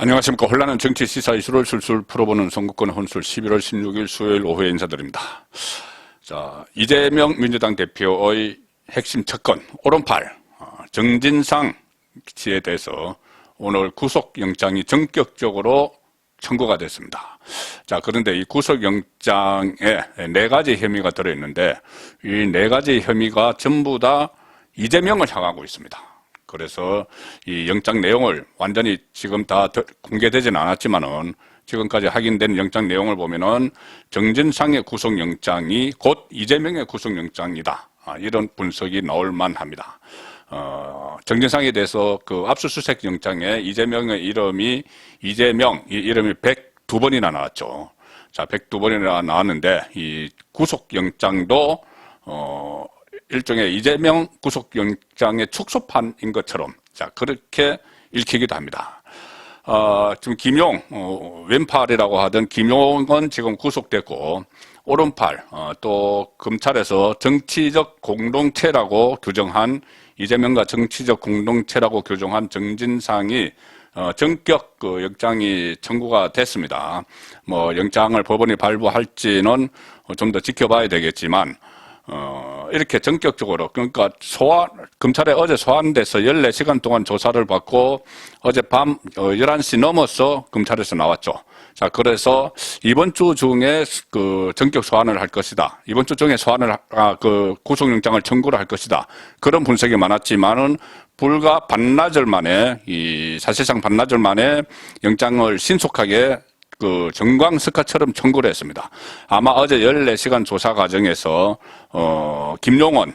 안녕하십니까. 혼란한 정치 시사 이슈를 술술 풀어보는 선거권 혼술 11월 16일 수요일 오후에 인사드립니다. 자, 이재명 민주당 대표의 핵심 척건 오른팔 정진상 씨에 대해서 오늘 구속영장이 전격적으로 청구가 됐습니다. 자, 그런데 이 구속영장에 4가지 혐의가 들어있는데 이 4가지 혐의가 전부 다 이재명을 향하고 있습니다. 그래서 이 영장 내용을 완전히 지금 다 공개되지는 않았지만은 지금까지 확인된 영장 내용을 보면은 정진상의 구속영장이 곧 이재명의 구속영장이다. 이런 분석이 나올 만합니다. 정진상에 대해서 그 압수수색 영장에 이재명의 이름이 이 이름이 102번이나 나왔죠. 자, 102번이나 나왔는데 이 구속영장도 일종의 이재명 구속영장의 축소판인 것처럼 자 그렇게 읽히기도 합니다. 지금 김용 왼팔이라고 하던 김용은 지금 구속됐고 오른팔 또 검찰에서 정치적 공동체라고 규정한 이재명과 정치적 공동체라고 규정한 정진상이 전격 그 영장이 청구가 됐습니다. 뭐 영장을 법원이 발부할지는 좀 더 지켜봐야 되겠지만 이렇게 전격적으로 그러니까 검찰에 어제 소환돼서 14시간 동안 조사를 받고 어젯밤 11시 넘어서 검찰에서 나왔죠. 자, 그래서 이번 주 중에 그 전격 소환을 할 것이다. 이번 주 중에 그 구속영장을 청구를 할 것이다. 그런 분석이 많았지만은 불과 반나절 만에 사실상 반나절 만에 영장을 신속하게 그 정광석화처럼 청구를 했습니다. 아마 어제 14시간 조사 과정에서 김용원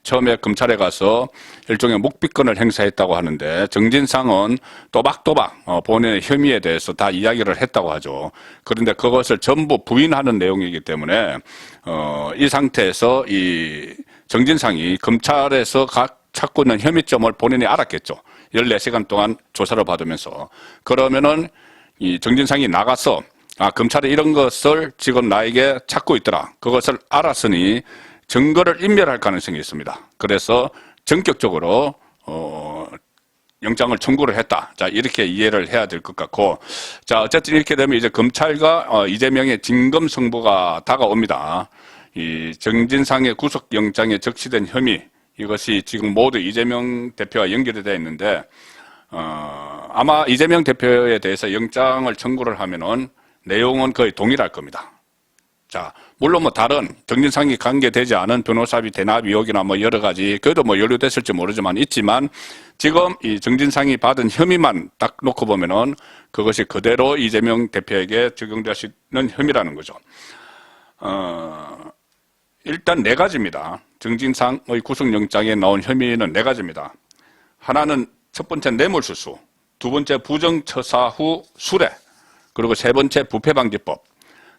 처음에 검찰에 가서 일종의 묵비권을 행사했다고 하는데 정진상은 또박또박 본인의 혐의에 대해서 다 이야기를 했다고 하죠. 그런데 그것을 전부 부인하는 내용이기 때문에 이 상태에서 이 정진상이 검찰에서 찾고 있는 혐의점을 본인이 알았겠죠. 14시간 동안 조사를 받으면서. 그러면은 이 정진상이 나가서 검찰이 이런 것을 지금 나에게 찾고 있더라. 그것을 알았으니 증거를 인멸할 가능성이 있습니다. 그래서 전격적으로 영장을 청구를 했다. 자, 이렇게 이해를 해야 될 것 같고, 자, 어쨌든 이렇게 되면 이제 검찰과 이재명의 진검 승부가 다가옵니다. 이 정진상의 구속영장에 적시된 혐의 이것이 지금 모두 이재명 대표와 연결이 되어 있는데. 아마 이재명 대표에 대해서 영장을 청구를 하면은 내용은 거의 동일할 겁니다. 자, 물론 뭐 다른 정진상이 관계되지 않은 변호사비 대납 의혹이나 뭐 여러 가지, 그래도 뭐 연루됐을지 모르지만 있지만 지금 이 정진상이 받은 혐의만 딱 놓고 보면은 그것이 그대로 이재명 대표에게 적용될 수 있는 혐의라는 거죠. 일단 4가지입니다. 정진상의 구속영장에 나온 혐의는 4가지입니다. 하나는 첫 번째 뇌물수수, 두 번째 부정처사 후 수뢰, 그리고 세 번째 부패방지법,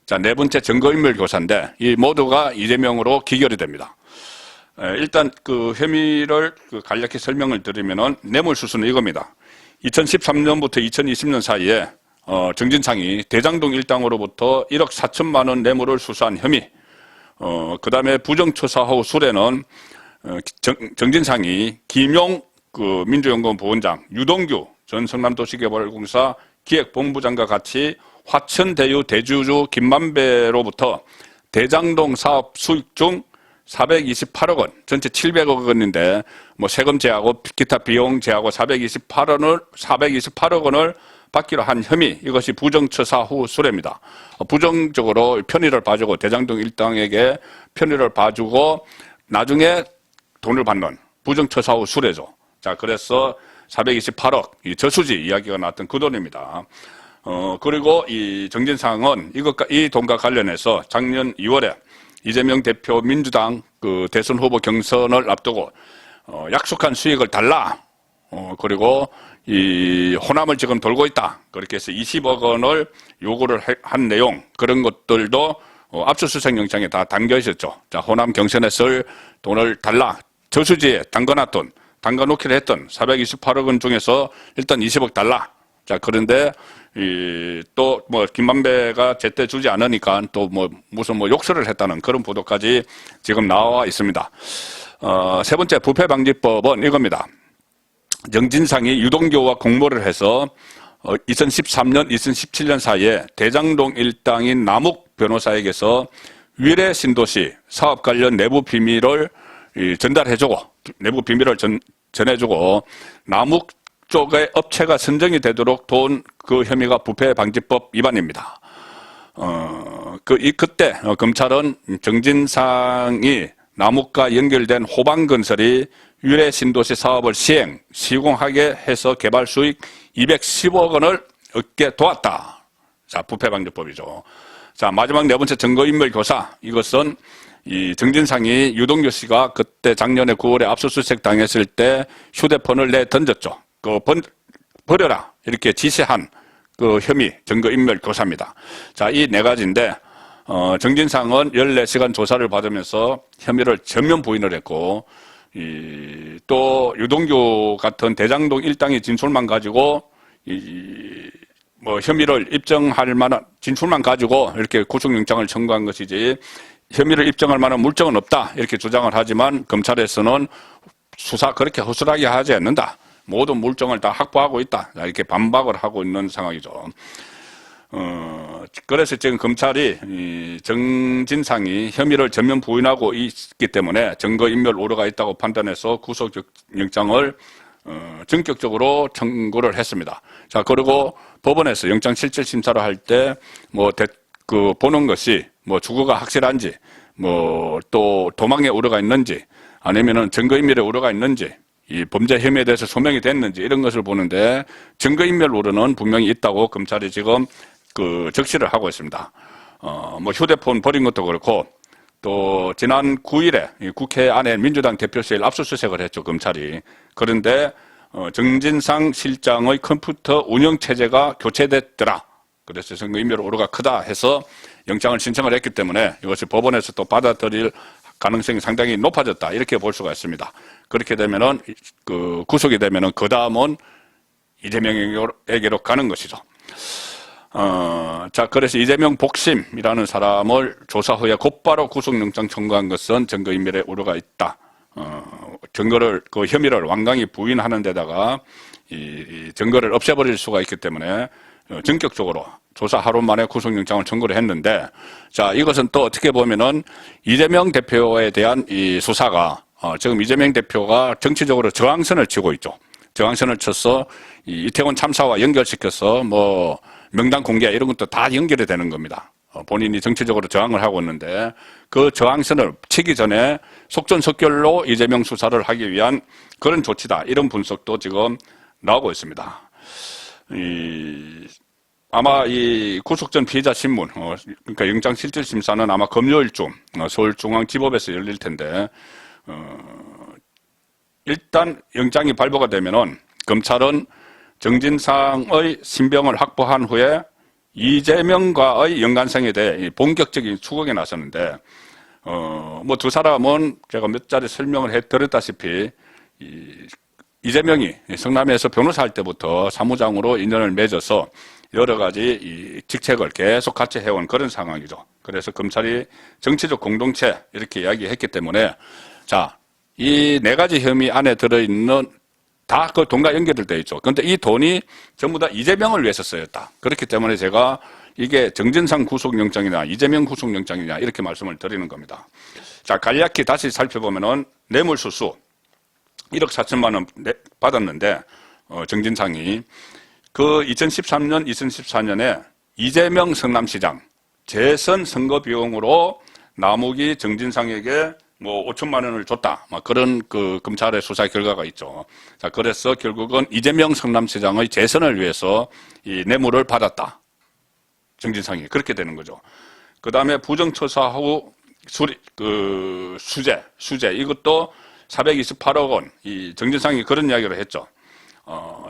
자, 네 번째 증거인멸 교사인데 이 모두가 이재명으로 기결이 됩니다. 일단 그 혐의를 간략히 설명을 드리면은 뇌물수수는 이겁니다. 2013년부터 2020년 사이에 정진상이 대장동 일당으로부터 1억 4천만 원 뇌물을 수수한 혐의, 그 다음에 부정처사 후 수뢰는 정진상이 김용 그 민주연구원 부원장, 유동규 전 성남도시개발공사 기획본부장과 같이 화천대유 대주주 김만배로부터 대장동 사업 수익 중 428억 원, 전체 700억 원인데 뭐 세금 제하고 기타 비용 제하고 428억 원을 받기로 한 혐의, 이것이 부정처사 후 수뢰입니다. 부정적으로 편의를 봐주고 대장동 일당에게 편의를 봐주고 나중에 돈을 받는 부정처사 후 수뢰죠. 자, 그래서 428억, 이 저수지 이야기가 나왔던 그 돈입니다. 그리고 이 정진상은 이 돈과 관련해서 작년 2월에 이재명 대표 민주당 그 대선 후보 경선을 앞두고, 약속한 수익을 달라. 그리고 이 호남을 지금 돌고 있다. 그렇게 해서 20억 원을 요구를 한 내용, 그런 것들도 압수수색 영장에 다 담겨 있었죠. 자, 호남 경선에 쓸 돈을 달라. 저수지에 담가놨던, 담가놓기로 했던 428억 원 중에서 일단 20억 달라. 자, 그런데 또 뭐 김만배가 제때 주지 않으니까 또 뭐 무슨 뭐 욕설을 했다는 그런 보도까지 지금 나와 있습니다. 세 번째 부패방지법은 이겁니다. 정진상이 유동규와 공모를 해서 2013년, 2017년 사이에 대장동 일당인 남욱 변호사에게서 위례 신도시 사업 관련 내부 비밀을 전달해주고, 내부 비밀을 전해주고, 남욱 쪽의 업체가 선정이 되도록 도운 그 혐의가 부패방지법 위반입니다. 그때 검찰은 정진상이 남욱과 연결된 호방건설이 위례 신도시 사업을 시공하게 해서 개발 수익 210억 원을 얻게 도왔다. 자, 부패방지법이죠. 자, 마지막 네 번째 증거인멸 교사. 이것은 이 정진상이 유동규 씨가 그때 작년에 9월에 압수수색 당했을 때 휴대폰을 던졌죠. 버려라. 이렇게 지시한 그 혐의, 증거인멸 교사입니다. 자, 이 네 가지인데, 정진상은 14시간 조사를 받으면서 혐의를 전면 부인을 했고, 또 유동규 같은 대장동 일당의 진술만 가지고 혐의를 입증할 만한 진술만 가지고 이렇게 구속영장을 청구한 것이지 혐의를 입증할 만한 물증은 없다 이렇게 주장을 하지만 검찰에서는 수사 그렇게 허술하게 하지 않는다. 모든 물증을 다 확보하고 있다. 이렇게 반박을 하고 있는 상황이죠. 그래서 지금 검찰이 정진상이 혐의를 전면 부인하고 있기 때문에 증거인멸 우려가 있다고 판단해서 구속영장을 전격적으로 청구를 했습니다. 자, 그리고 법원에서 영장실질심사를 할 때 보는 것이 주거가 확실한지 또 도망의 우려가 있는지 아니면은 증거인멸의 우려가 있는지 이 범죄 혐의에 대해서 소명이 됐는지 이런 것을 보는데 증거인멸 우려는 분명히 있다고 검찰이 지금 적시를 하고 있습니다. 휴대폰 버린 것도 그렇고, 또, 지난 9일에 국회 안에 민주당 대표실 압수수색을 했죠, 검찰이. 그런데, 정진상 실장의 컴퓨터 운영체제가 교체됐더라. 그래서 증거인멸 우려가 크다 해서 영장을 신청을 했기 때문에 이것을 법원에서 또 받아들일 가능성이 상당히 높아졌다. 이렇게 볼 수가 있습니다. 그렇게 되면은, 구속이 되면은, 그 다음은 이재명에게로 가는 것이죠. 자, 그래서 이재명 복심이라는 사람을 조사 후에 곧바로 구속영장 청구한 것은 증거인멸의 우려가 있다. 혐의를 완강히 부인하는 데다가 이 증거를 없애버릴 수가 있기 때문에 전격적으로 조사 하루 만에 구속영장을 청구를 했는데, 자, 이것은 또 어떻게 보면은 이재명 대표에 대한 이 수사가 지금 이재명 대표가 정치적으로 저항선을 치고 있죠. 저항선을 쳐서 이태원 참사와 연결시켜서 명단 공개 이런 것도 다 연결이 되는 겁니다. 본인이 정치적으로 저항을 하고 있는데 그 저항선을 치기 전에 속전속결로 이재명 수사를 하기 위한 그런 조치다. 이런 분석도 지금 나오고 있습니다. 아마 이 구속 전 피의자 신문, 그러니까 영장실질심사는 아마 금요일쯤 서울중앙지법에서 열릴 텐데, 일단 영장이 발부가 되면은 검찰은 정진상의 신병을 확보한 후에 이재명과의 연관성에 대해 본격적인 추궁에 나섰는데, 두 사람은 제가 몇 자리 설명을 해드렸다시피, 이재명이 성남에서 변호사할 때부터 사무장으로 인연을 맺어서 여러 가지 이 직책을 계속 같이 해온 그런 상황이죠. 그래서 검찰이 정치적 공동체 이렇게 이야기했기 때문에, 자, 이 네 가지 혐의 안에 들어있는 다 그 돈과 연결이 되어 있죠. 그런데 이 돈이 전부 다 이재명을 위해서 쓰였다. 그렇기 때문에 제가 이게 정진상 구속영장이냐 이재명 구속영장이냐 이렇게 말씀을 드리는 겁니다. 자, 간략히 다시 살펴보면은 뇌물수수 1억 4천만 원 받았는데 정진상이 그 2013년, 2014년에 이재명 성남시장 재선 선거 비용으로 남욱이 정진상에게 5천만 원을 줬다. 그런 검찰의 수사 결과가 있죠. 자, 그래서 결국은 이재명 성남시장의 재선을 위해서 이 뇌물을 받았다. 정진상이. 그렇게 되는 거죠. 그 다음에 부정처사 후 수재. 이것도 428억 원. 이 정진상이 그런 이야기를 했죠.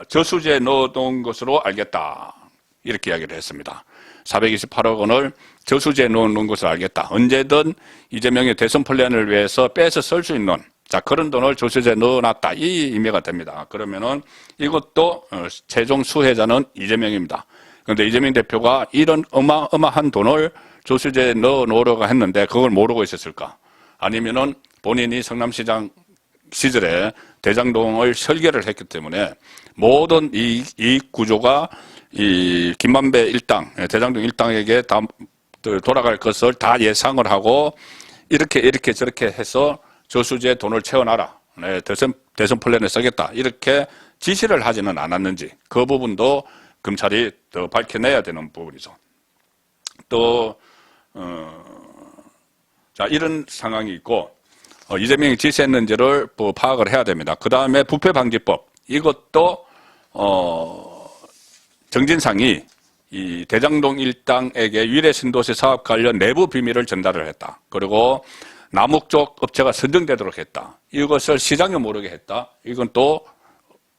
저수지에 넣어놓은 것으로 알겠다. 이렇게 이야기를 했습니다. 428억 원을 저수지에 넣어놓은 것을 알겠다. 언제든 이재명의 대선 플랜을 위해서 빼서 쓸 수 있는 그런 돈을 저수지에 넣어놨다. 이 의미가 됩니다. 그러면은 이것도 최종 수혜자는 이재명입니다. 그런데 이재명 대표가 이런 어마어마한 돈을 저수지에 넣어놓으려고 했는데 그걸 모르고 있었을까? 아니면은 본인이 성남시장 시절에 대장동을 설계를 했기 때문에 모든 이익 구조가 이 김만배 일당, 대장동 일당에게 다 돌아갈 것을 다 예상을 하고 이렇게 저렇게 해서 저수지에 돈을 채워놔라. 네, 대선 플랜에 쓰겠다. 이렇게 지시를 하지는 않았는지 그 부분도 검찰이 더 밝혀내야 되는 부분이죠. 또 자, 이런 상황이 있고 이재명이 지시했는지를 파악을 해야 됩니다. 그 다음에 부패방지법 이것도 정진상이 이 대장동 일당에게 위례신도시 사업 관련 내부 비밀을 전달을 했다. 그리고 남욱 쪽 업체가 선정되도록 했다. 이것을 시장이 모르게 했다. 이건 또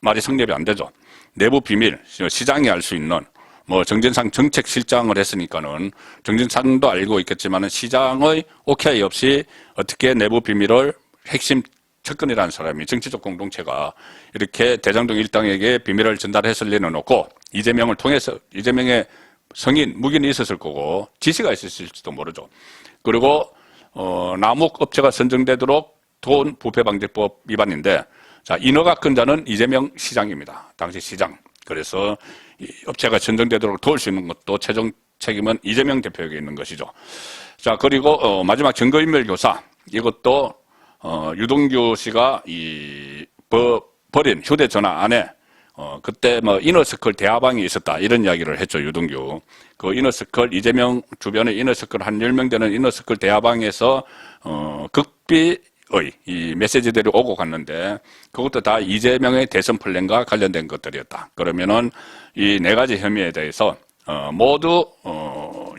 말이 성립이 안 되죠. 내부 비밀, 시장이 알 수 있는 뭐 정진상 정책실장을 했으니까는 정진상도 알고 있겠지만은 시장의 오케이 없이 어떻게 내부 비밀을 핵심 측근이라는 사람이 정치적 공동체가 이렇게 대장동 일당에게 비밀을 전달했을 리는 없고 이재명을 통해서 이재명의 성인, 묵인이 있었을 거고 지시가 있었을지도 모르죠. 그리고 남욱 업체가 선정되도록 돈 부패방지법 위반인데 자, 인허가권자는 이재명 시장입니다. 당시 시장. 그래서 이 업체가 선정되도록 도울 수 있는 것도 최종 책임은 이재명 대표에게 있는 것이죠. 자, 그리고 마지막 증거인멸 교사 이것도 유동규 씨가 버린 휴대전화 안에 그때 뭐 이너서클 대화방이 있었다 이런 이야기를 했죠. 유동규. 그 이너서클 이재명 주변에 이너서클 한 10명 되는 이너서클 대화방에서 극비의 이 메시지들이 오고 갔는데 그것도 다 이재명의 대선 플랜과 관련된 것들이었다. 그러면은 이 네 가지 혐의에 대해서 모두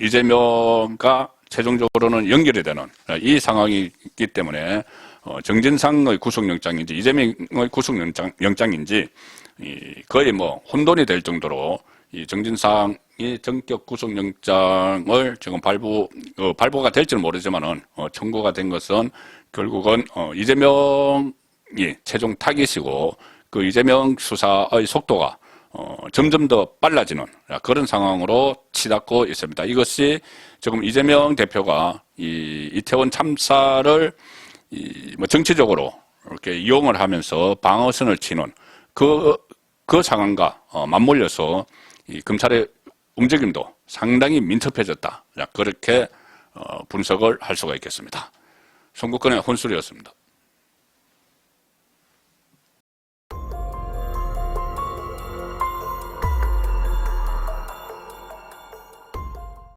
이재명과 최종적으로는 연결이 되는 이 상황이 있기 때문에 정진상의 구속영장인지 이재명의 구속영장인지 거의 뭐 혼돈이 될 정도로 이 정진상이 전격 구속영장을 지금 발부가 될지는 모르지만은 청구가 된 것은 결국은 이재명이 최종 타깃이고 그 이재명 수사의 속도가 점점 더 빨라지는 그런 상황으로 치닫고 있습니다. 이것이 지금 이재명 대표가 이 이태원 참사를 뭐 정치적으로 이렇게 이용을 하면서 방어선을 치는 그 상황과 맞물려서 이 검찰의 움직임도 상당히 민첩해졌다. 그렇게 분석을 할 수가 있겠습니다. 송국권의 혼술이었습니다.